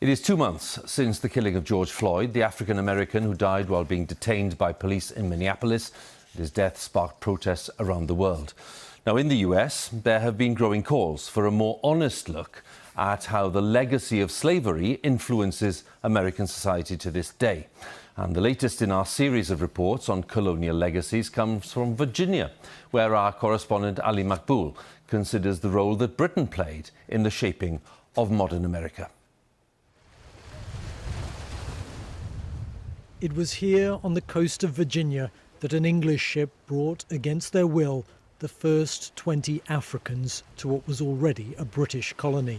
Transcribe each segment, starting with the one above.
It is 2 months since the killing of George Floyd, the African-American who died while being detained by police in Minneapolis. His death sparked protests around the world. Now, in the US, there have been growing calls for a more honest look at how the legacy of slavery influences American society to this day. And the latest in our series of reports on colonial legacies comes from Virginia, where our correspondent Ali Makboul considers the role that Britain played in the shaping of modern America. It was here on the coast of Virginia that an English ship brought, against their will, the first 20 Africans to what was already a British colony.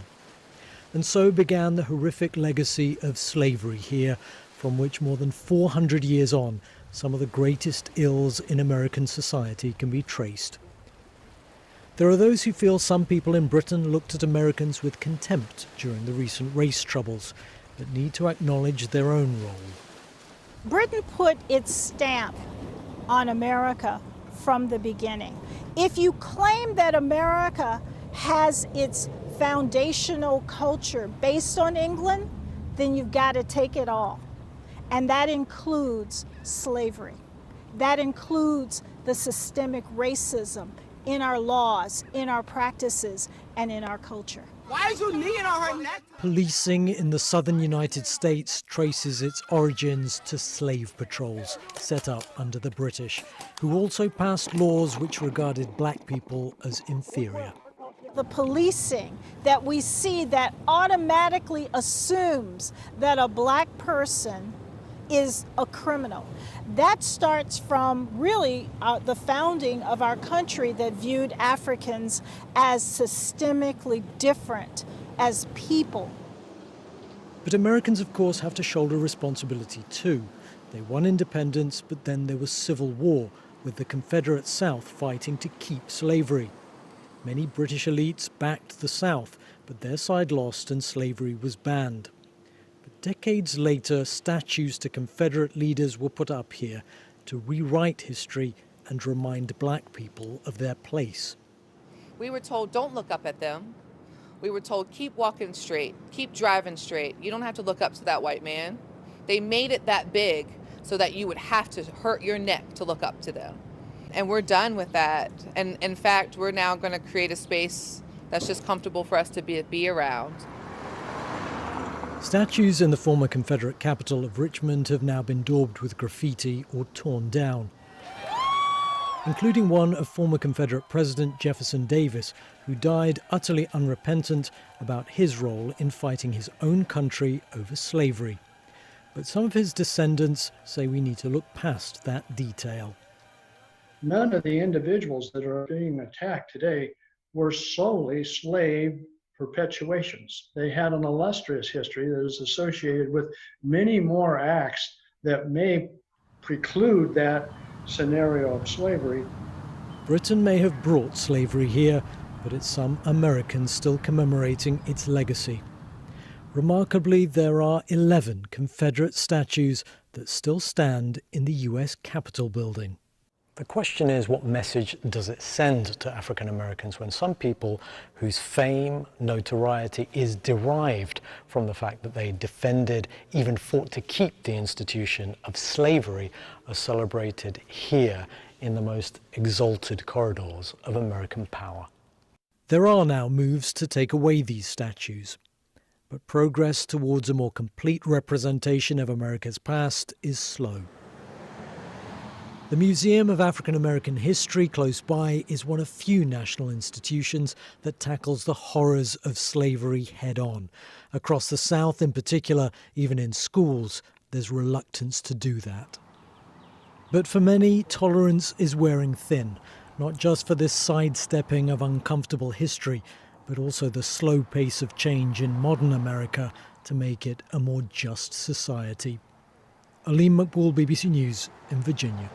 And so began the horrific legacy of slavery here, from which more than 400 years on, some of the greatest ills in American society can be traced. There are those who feel some people in Britain looked at Americans with contempt during the recent race troubles, but need to acknowledge their own role. Britain put its stamp on America from the beginning. If you claim that America has its foundational culture based on England, then you've got to take it all. And that includes slavery. That includes the systemic racism in our laws, in our practices, and in our culture. Why is you kneeing on her neck? Policing in the southern United States traces its origins to slave patrols set up under the British, who also passed laws which regarded black people as inferior. The policing that we see that automatically assumes that a black person is a criminal. That starts from really the founding of our country that viewed Africans as systemically different as people. But Americans, of course, have to shoulder responsibility too. They won independence, but then there was civil war, with the Confederate South fighting to keep slavery. Many British elites backed the South, but their side lost and slavery was banned. Decades later, statues to Confederate leaders were put up here to rewrite history and remind black people of their place. We were told, don't look up at them. We were told, keep walking straight, keep driving straight. You don't have to look up to that white man. They made it that big so that you would have to hurt your neck to look up to them. And we're done with that. And in fact, we're now going to create a space that's just comfortable for us to be around. Statues in the former Confederate capital of Richmond have now been daubed with graffiti or torn down, including one of former Confederate President Jefferson Davis, who died utterly unrepentant about his role in fighting his own country over slavery. But some of his descendants say we need to look past that detail. None of the individuals that are being attacked today were solely slave perpetuations. They had an illustrious history that is associated with many more acts that may preclude that scenario of slavery. Britain may have brought slavery here, but it's some Americans still commemorating its legacy. Remarkably, there are 11 Confederate statues that still stand in the US Capitol building. The question is, what message does it send to African Americans when some people whose fame, notoriety is derived from the fact that they defended, even fought to keep the institution of slavery, are celebrated here in the most exalted corridors of American power? There are now moves to take away these statues, but progress towards a more complete representation of America's past is slow. The Museum of African American History close by is one of few national institutions that tackles the horrors of slavery head-on. Across the South in particular, even in schools, there's reluctance to do that. But for many, tolerance is wearing thin, not just for this sidestepping of uncomfortable history, but also the slow pace of change in modern America to make it a more just society. Ali Makboul, BBC News in Virginia.